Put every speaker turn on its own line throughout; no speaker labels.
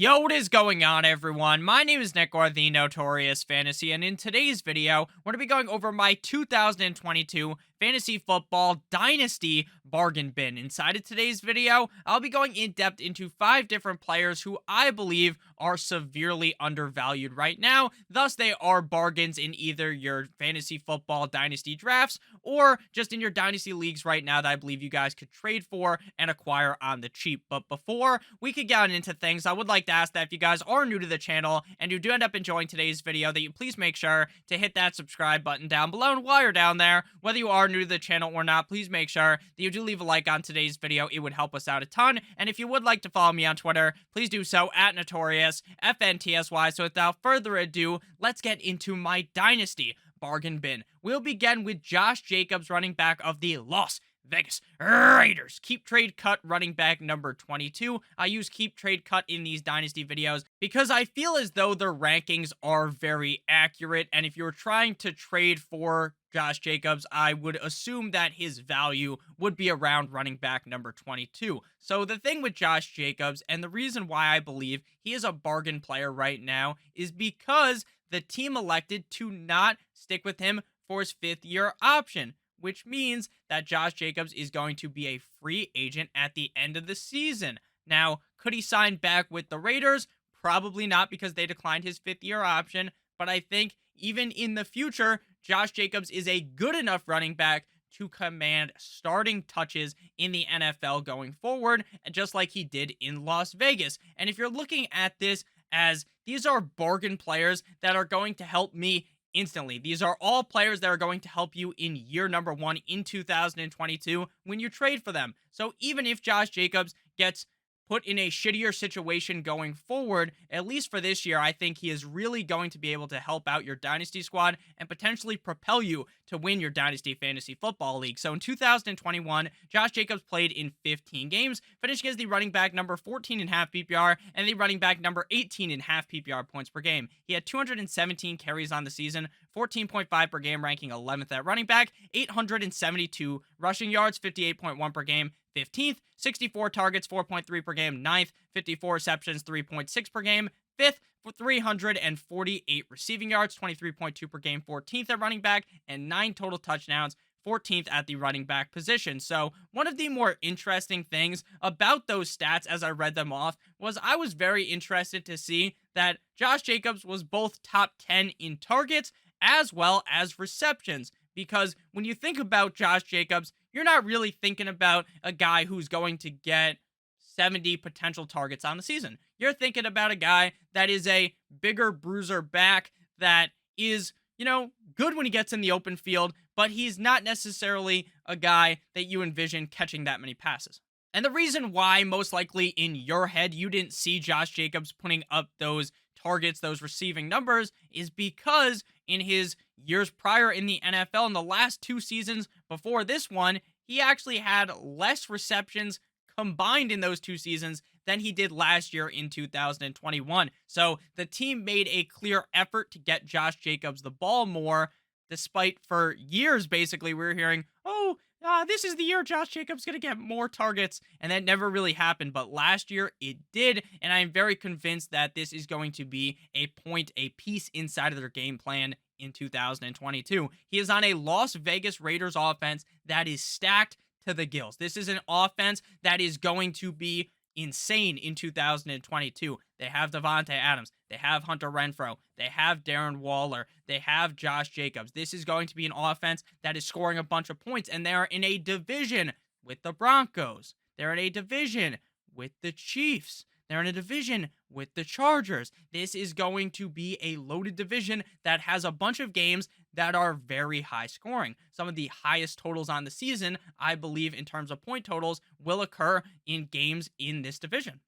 Yo, what is going on, everyone? My name is Nick, or the Notorious Fantasy, and in today's video, we're going to be going over my 2022 Fantasy Football Dynasty Bargain Bin. Inside of today's video, I'll be going in depth into 5 different players who I believe are severely undervalued right now. Thus, they are bargains in either your Fantasy Football Dynasty drafts or just in your Dynasty leagues right now that I believe you guys could trade for and acquire on the cheap. But before we could get into things, I would like to ask that if you guys are new to the channel and you do end up enjoying today's video, that you please make sure to hit that subscribe button down below. And while you're down there, whether you are new to the channel or not, please make sure that you do leave a like on today's video. It would help us out a ton. And if you would like to follow me on Twitter, please do so at Notorious FNTSY. So without further ado, let's get into my Dynasty Bargain Bin. We'll begin with Josh Jacobs, running back of the Las Vegas Raiders. Keep trade cut running back number 22. I use keep trade cut in these Dynasty videos because I feel as though their rankings are very accurate. And if you're trying to trade for Josh Jacobs, I would assume that his value would be around running back number 22. So the thing with Josh Jacobs, and the reason why I believe he is a bargain player right now, is because the team elected to not stick with him for his 5th year option, which means that Josh Jacobs is going to be a free agent at the end of the season. Now, could he sign back with the Raiders? Probably not, because they declined his 5th year option. But I think even in the future, Josh Jacobs is a good enough running back to command starting touches in the NFL going forward, just like he did in Las Vegas. And if you're looking at this as these are bargain players that are going to help me instantly. These are all players that are going to help you in year number 1 in 2022 when you trade for them. So even if Josh Jacobs gets put in a shittier situation going forward, at least for this year, I think he is really going to be able to help out your Dynasty squad and potentially propel you to win your Dynasty Fantasy Football League. So in 2021, Josh Jacobs played in 15 games, finishing as the running back number 14.5 PPR and the running back number 18.5 PPR points per game. He had 217 carries on the season, 14.5 per game, ranking 11th at running back, 872 rushing yards, 58.1 per game, 15th, 64 targets, 4.3 per game, 9th, 54 receptions, 3.6 per game, 5th, for 348 receiving yards, 23.2 per game, 14th at running back, and 9 total touchdowns, 14th at the running back position. So one of the more interesting things about those stats as I read them off was I was very interested to see that Josh Jacobs was both top 10 in targets as well as receptions. Because when you think about Josh Jacobs, you're not really thinking about a guy who's going to get 70 potential targets on the season. You're thinking about a guy that is a bigger bruiser back that is, good when he gets in the open field, but he's not necessarily a guy that you envision catching that many passes. And the reason why, most likely in your head, you didn't see Josh Jacobs putting up those targets, those receiving numbers, is because in his years prior in the NFL, in the last 2 seasons before this one, he actually had less receptions combined in those 2 seasons than he did last year in 2021. So the team made a clear effort to get Josh Jacobs the ball more, despite for years, basically, we were hearing, this is the year Josh Jacobs going to get more targets, and that never really happened. But last year it did, and I'm very convinced that this is going to be a piece inside of their game plan in 2022. He is on a Las Vegas Raiders offense that is stacked to the gills. This is an offense that is going to be insane in 2022. They have DeVante Adams. They have Hunter Renfrow. They have Darren Waller. They have Josh Jacobs. This is going to be an offense that is scoring a bunch of points, and they are in a division with the Broncos. They're in a division with the Chiefs. They're in a division with the Chargers. This is going to be a loaded division that has a bunch of games that are very high scoring. Some of the highest totals on the season, I believe, in terms of point totals, will occur in games in this division.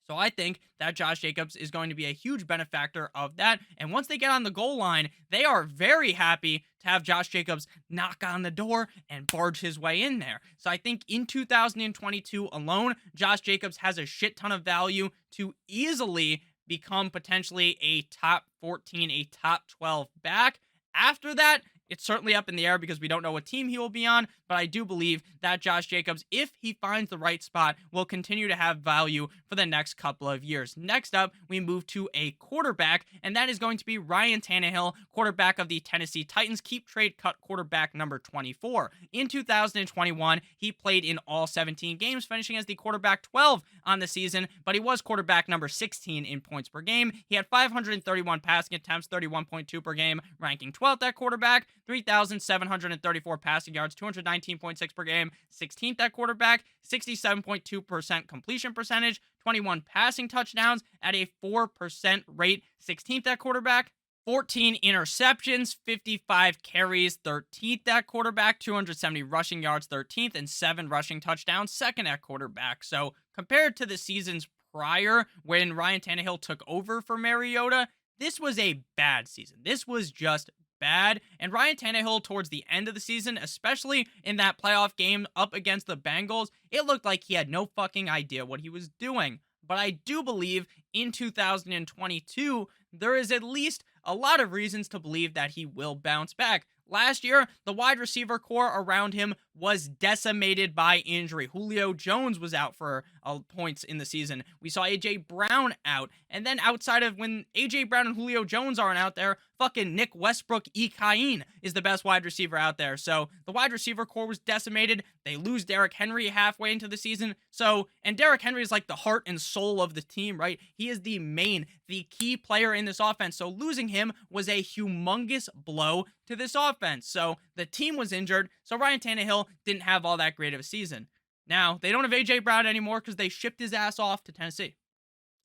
So I think that Josh Jacobs is going to be a huge benefactor of that. And once they get on the goal line, they are very happy to have Josh Jacobs knock on the door and barge his way in there. So I think in 2022 alone, Josh Jacobs has a shit ton of value to easily become potentially a top 14, a top 12 back. After that, It's certainly up in the air because we don't know what team he will be on, but I do believe that Josh Jacobs, if he finds the right spot, will continue to have value for the next couple of years. Next up, we move to a quarterback, and that is going to be Ryan Tannehill, quarterback of the Tennessee Titans. Keep trade cut quarterback number 24. In 2021, he played in all 17 games, finishing as the quarterback 12 on the season, but he was quarterback number 16 in points per game. He had 531 passing attempts, 31.2 per game, ranking 12th at quarterback, 3,734 passing yards, 219.6 per game, 16th at quarterback, 67.2% completion percentage, 21 passing touchdowns at a 4% rate, 16th at quarterback, 14 interceptions, 55 carries, 13th at quarterback, 270 rushing yards, 13th, and 7 rushing touchdowns, 2nd at quarterback. So compared to the seasons prior when Ryan Tannehill took over for Mariota, this was a bad season. This was just bad. And Ryan Tannehill, towards the end of the season, especially in that playoff game up against the Bengals, it looked like he had no fucking idea what he was doing. But I do believe in 2022, there is at least a lot of reasons to believe that he will bounce back. Last year, the wide receiver core around him was decimated by injury. Julio Jones was out for points in the season. We saw A.J. Brown out. And then outside of when A.J. Brown and Julio Jones aren't out there, fucking Nick Westbrook-Ikhine is the best wide receiver out there. So the wide receiver core was decimated. They lose Derrick Henry halfway into the season. And Derrick Henry is like the heart and soul of the team, right? He is the key player in this offense. So losing him was a humongous blow to this offense. So the team was injured. So Ryan Tannehill didn't have all that great of a season. Now, they don't have A.J. Brown anymore because they shipped his ass off to Tennessee.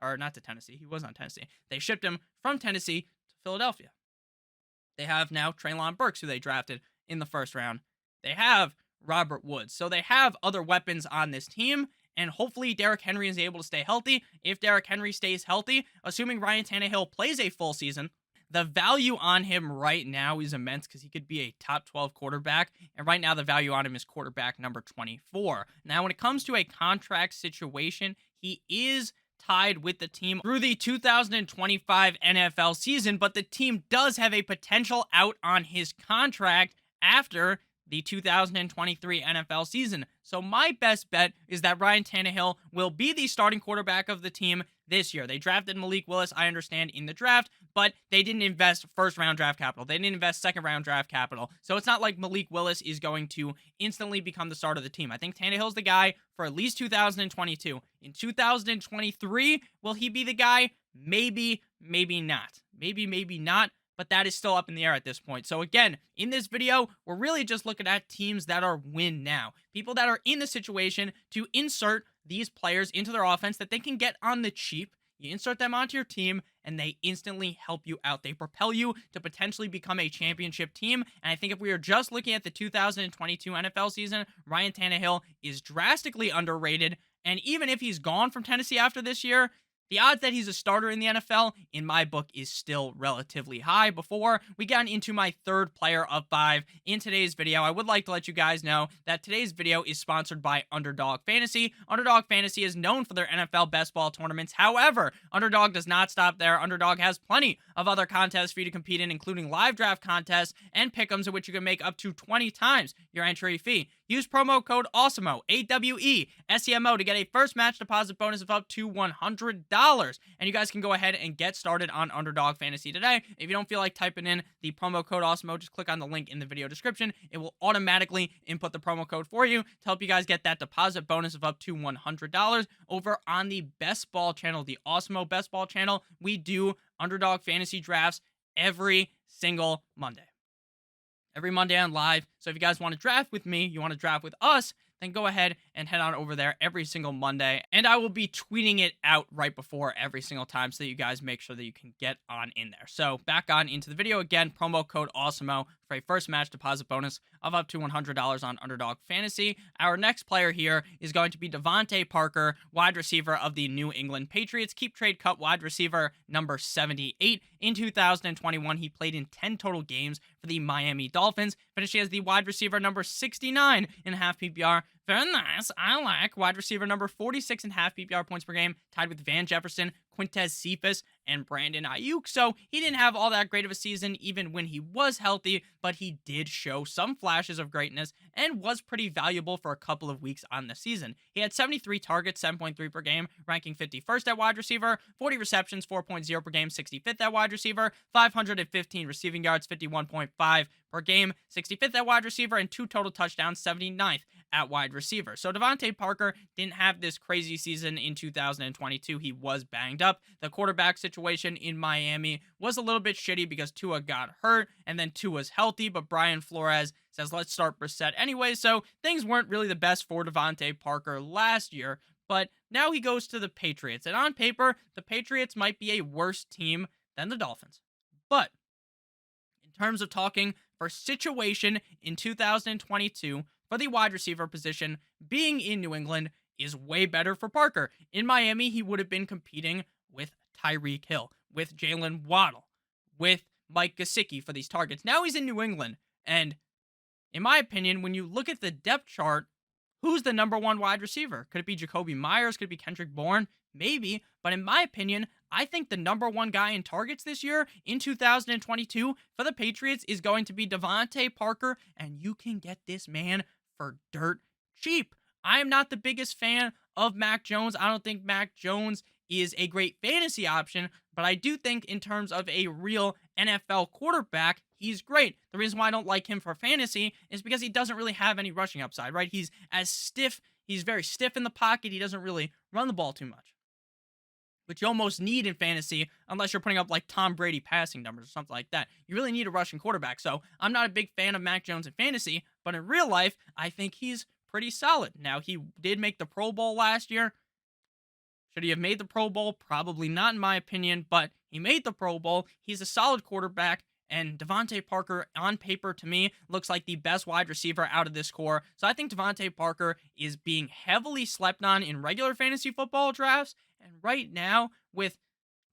Or not to Tennessee. He was on Tennessee. They shipped him from Tennessee to Philadelphia. They have now Treylon Burks, who they drafted in the first round. They have Robert Woods. So they have other weapons on this team. And hopefully Derrick Henry is able to stay healthy. If Derrick Henry stays healthy, assuming Ryan Tannehill plays a full season, the value on him right now is immense because he could be a top 12 quarterback. And right now the value on him is quarterback number 24. Now, when it comes to a contract situation, he is tied with the team through the 2025 NFL season, but the team does have a potential out on his contract after the 2023 NFL season. So my best bet is that Ryan Tannehill will be the starting quarterback of the team this year. They drafted Malik Willis, I understand, in the draft, but they didn't invest first-round draft capital. They didn't invest second-round draft capital. So it's not like Malik Willis is going to instantly become the starter of the team. I think Tannehill's the guy for at least 2022. In 2023, will he be the guy? Maybe, maybe not. Maybe not. But that is still up in the air at this point. So again, in this video, we're really just looking at teams that are win now. People that are in the situation to insert these players into their offense that they can get on the cheap. You insert them onto your team, and they instantly help you out. They propel you to potentially become a championship team. And I think if we are just looking at the 2022 NFL season, Ryan Tannehill is drastically underrated. And even if he's gone from Tennessee after this year, the odds that he's a starter in the NFL, in my book, is still relatively high. Before we get into my third player of 5 in today's video, I would like to let you guys know that today's video is sponsored by Underdog Fantasy. Underdog Fantasy is known for their NFL best ball tournaments. However, Underdog does not stop there. Underdog has plenty of other contests for you to compete in, including live draft contests and pick'ems in which you can make up to 20 times your entry fee. Use promo code Awesemo, AWESEMO, to get a first match deposit bonus of up to $100. And you guys can go ahead and get started on Underdog Fantasy today. If you don't feel like typing in the promo code Awesemo, just click on the link in the video description. It will automatically input the promo code for you to help you guys get that deposit bonus of up to $100. Over on the Best Ball channel, the Awesemo Best Ball channel, we do Underdog Fantasy drafts every single Monday. Every Monday on live. So if you guys want to draft with me, you want to draft with us, then go ahead and head on over there every single Monday. And I will be tweeting it out right before every single time so that you guys make sure that you can get on in there. So back on into the video again, promo code Awesemo for a first match deposit bonus of up to $100 on Underdog Fantasy. Our next player here is going to be DeVante Parker, wide receiver of the New England Patriots. Keep trade cut wide receiver number 78. In 2021, he played in 10 total games for the Miami Dolphins, finishing as the wide receiver number 69 in half PPR. Very nice. I like wide receiver number 46 in half PPR points per game, tied with Van Jefferson, Quintez Cephas, and Brandon Ayuk. So he didn't have all that great of a season even when he was healthy, but he did show some flashes of greatness and was pretty valuable for a couple of weeks on the season. He had 73 targets, 7.3 per game, ranking 51st at wide receiver, 40 receptions, 4.0 per game, 65th at wide receiver, 515 receiving yards, 51.5 per game, 65th at wide receiver, and 2 total touchdowns, 79th at wide receiver. So DeVante Parker didn't have this crazy season in 2022. He was banged up. The quarterback situation in Miami was a little bit shitty because Tua got hurt and then Tua's healthy, but Brian Flores says, let's start Brissett anyway. So things weren't really the best for DeVante Parker last year, but now he goes to the Patriots. And on paper, the Patriots might be a worse team than the Dolphins. But in terms of talking for situation in 2022, for the wide receiver position, being in New England is way better for Parker. In Miami, he would have been competing with Tyreek Hill, with Jalen Waddle, with Mike Gesicki for these targets. Now he's in New England, and in my opinion, when you look at the depth chart, who's the number one wide receiver? Could it be Jacoby Myers? Could it be Kendrick Bourne? Maybe, but in my opinion, I think the number one guy in targets this year in 2022 for the Patriots is going to be DeVante Parker, and you can get this man for dirt cheap. I am not the biggest fan of Mac Jones. I don't think Mac Jones is a great fantasy option, but I do think in terms of a real NFL quarterback, he's great. The reason why I don't like him for fantasy is because he doesn't really have any rushing upside, right? He's very stiff in the pocket. He doesn't really run the ball too much, which you almost need in fantasy unless you're putting up like Tom Brady passing numbers or something like that. You really need a rushing quarterback. So I'm not a big fan of Mac Jones in fantasy, but in real life, I think he's pretty solid. Now, he did make the Pro Bowl last year. Should he have made the Pro Bowl? Probably not, in my opinion, but he made the Pro Bowl. He's a solid quarterback, and DeVante Parker, on paper, to me, looks like the best wide receiver out of this core. So I think DeVante Parker is being heavily slept on in regular fantasy football drafts, and right now, with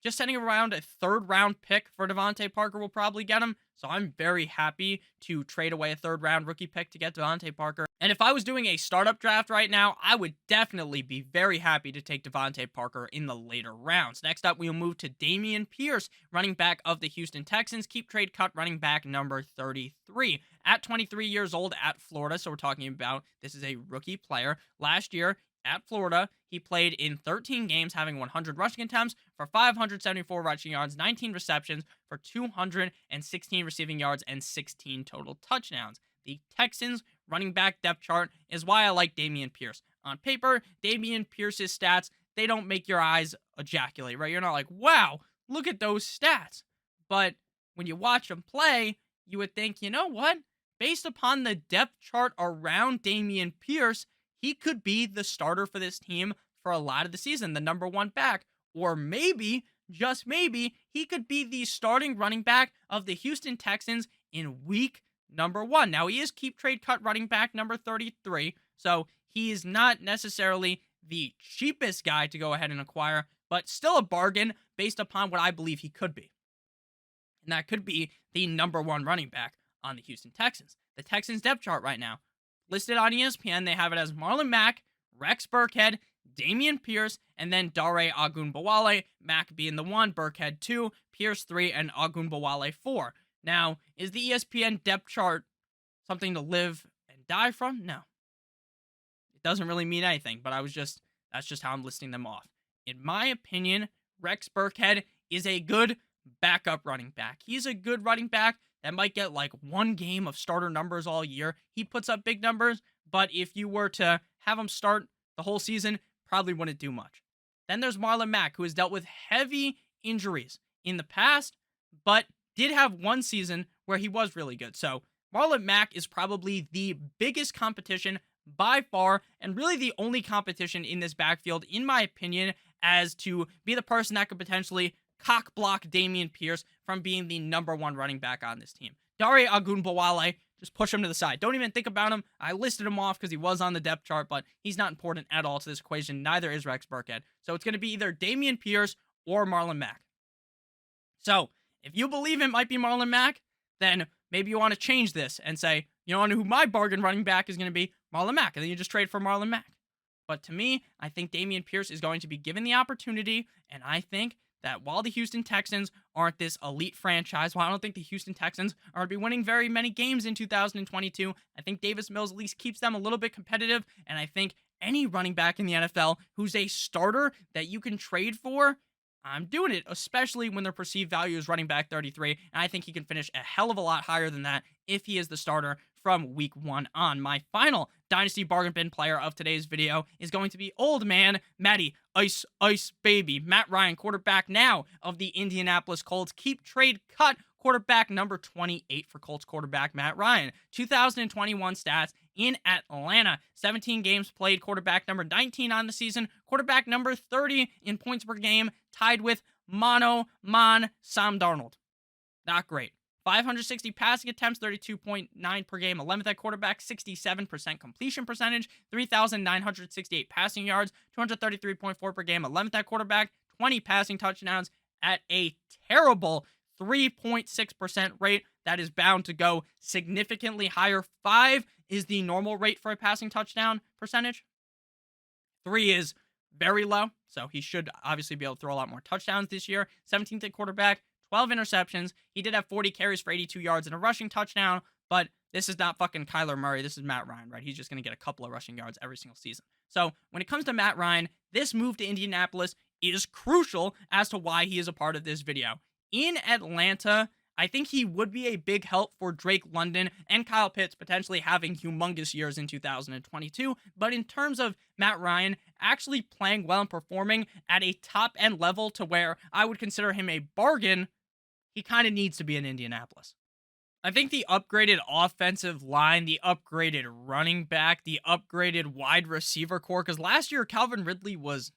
just sending around a third-round pick for DeVante Parker will probably get him. So I'm very happy to trade away a third-round rookie pick to get DeVante Parker. And if I was doing a startup draft right now, I would definitely be very happy to take DeVante Parker in the later rounds. Next up, we'll move to Dameon Pierce, running back of the Houston Texans, keep trade cut running back number 33. At 23 years old at Florida, so we're talking about this is a rookie player. Last year, at Florida, he played in 13 games, having 100 rushing attempts for 574 rushing yards, 19 receptions for 216 receiving yards, and 16 total touchdowns. The Texans running back depth chart is why I like Dameon Pierce. On paper, Dameon Pierce's stats, they don't make your eyes ejaculate, right? You're not like, wow, look at those stats. But when you watch him play, you would think, you know what? Based upon the depth chart around Dameon Pierce, he could be the starter for this team for a lot of the season, the number one back. Or maybe, just maybe, he could be the starting running back of the Houston Texans in week number 1. Now, he is keep trade cut running back number 33, so he is not necessarily the cheapest guy to go ahead and acquire, but still a bargain based upon what I believe he could be. And that could be the number one running back on the Houston Texans. The Texans depth chart right now, listed on ESPN, they have it as Marlon Mack, Rex Burkhead, Dameon Pierce, and then Dare Ogunbowale, Mack being the 1, Burkhead 2, Pierce 3, and Ogunbowale 4. Now, is the ESPN depth chart something to live and die from? No. It doesn't really mean anything, but that's just how I'm listing them off. In my opinion, Rex Burkhead is a good backup running back. He's a good running back that might get like one game of starter numbers all year. He puts up big numbers, but if you were to have him start the whole season, probably wouldn't do much. Then there's Marlon Mack, who has dealt with heavy injuries in the past, but did have one season where he was really good. So Marlon Mack is probably the biggest competition by far, and really the only competition in this backfield, in my opinion, as to be the person that could potentially cock block Dameon Pierce from being the number one running back on this team. Dare Ogunbowale, just push him to the side. Don't even think about him. I listed him off because he was on the depth chart, but he's not important at all to this equation. Neither is Rex Burkhead. So it's going to be either Dameon Pierce or Marlon Mack. So if you believe it might be Marlon Mack, then maybe you want to change this and say, you know who my bargain running back is going to be? Marlon Mack. And then you just trade for Marlon Mack. But to me, I think Dameon Pierce is going to be given the opportunity, and I think that while the Houston Texans aren't this elite franchise, while I don't think the Houston Texans are going to be winning very many games in 2022, I think Davis Mills at least keeps them a little bit competitive, and I think any running back in the NFL who's a starter that you can trade for, I'm doing it, especially when their perceived value is running back 33, and I think he can finish a hell of a lot higher than that if he is the starter from week 1 on. My final Dynasty bargain bin player of today's video is going to be old man Matty Ice Baby Matt Ryan, quarterback now of the Indianapolis Colts. Keep trade cut quarterback number 28 for Colts quarterback Matt Ryan. 2021 stats in Atlanta. 17 games played, quarterback number 19 on the season, quarterback number 30 in points per game, tied with Sam Darnold. Not great. 560 passing attempts, 32.9 per game. 11th at quarterback, 67% completion percentage, 3,968 passing yards, 233.4 per game. 11th at quarterback, 20 passing touchdowns at a terrible 3.6% rate. That is bound to go significantly higher. 5 is the normal rate for a passing touchdown percentage. 3 is very low, so he should obviously be able to throw a lot more touchdowns this year. 17th at quarterback, 12 interceptions. He did have 40 carries for 82 yards and a rushing touchdown, but this is not fucking Kyler Murray. This is Matt Ryan, right? He's just going to get a couple of rushing yards every single season. So when it comes to Matt Ryan, this move to Indianapolis is crucial as to why he is a part of this video. In Atlanta, I think he would be a big help for Drake London and Kyle Pitts potentially having humongous years in 2022. But in terms of Matt Ryan actually playing well and performing at a top-end level to where I would consider him a bargain, he kind of needs to be in Indianapolis. I think the upgraded offensive line, the upgraded running back, the upgraded wide receiver core, because last year Calvin Ridley was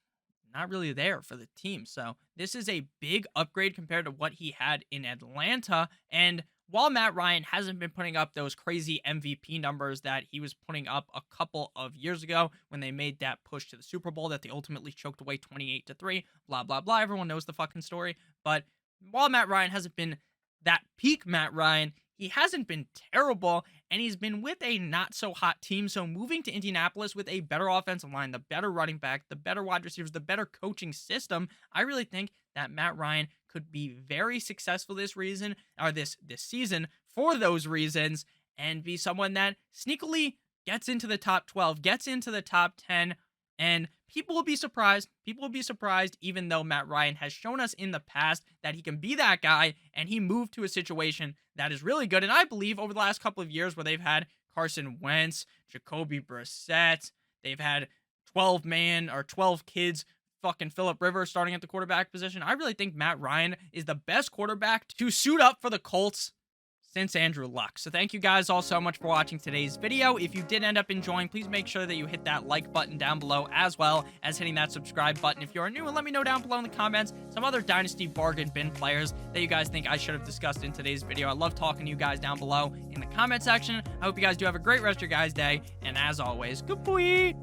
not really there for the team. So this is a big upgrade compared to what he had in Atlanta. And while Matt Ryan hasn't been putting up those crazy MVP numbers that he was putting up a couple of years ago when they made that push to the Super Bowl that they ultimately choked away 28-3, blah, blah, blah. Everyone knows the fucking story. But while Matt Ryan hasn't been that peak Matt Ryan, he hasn't been terrible, and he's been with a not-so-hot team. So moving to Indianapolis with a better offensive line, the better running back, the better wide receivers, the better coaching system, I really think that Matt Ryan could be very successful this season for those reasons, and be someone that sneakily gets into the top 12, gets into the top 10, and people will be surprised. People will be surprised, even though Matt Ryan has shown us in the past that he can be that guy, and he moved to a situation that is really good. And I believe over the last couple of years where they've had Carson Wentz, Jacoby Brissett, they've had 12 kids, fucking Phillip Rivers starting at the quarterback position. I really think Matt Ryan is the best quarterback to suit up for the Colts since Andrew Luck. So thank you guys all so much for watching today's video. If you did end up enjoying, please make sure that you hit that like button down below, as well as hitting that subscribe button if you're new, and let me know down below in the comments some other Dynasty bargain bin players that you guys think I should have discussed in today's video. I love talking to you guys down below in the comment section. I hope you guys do have a great rest of your guys' day, and as always, good boy.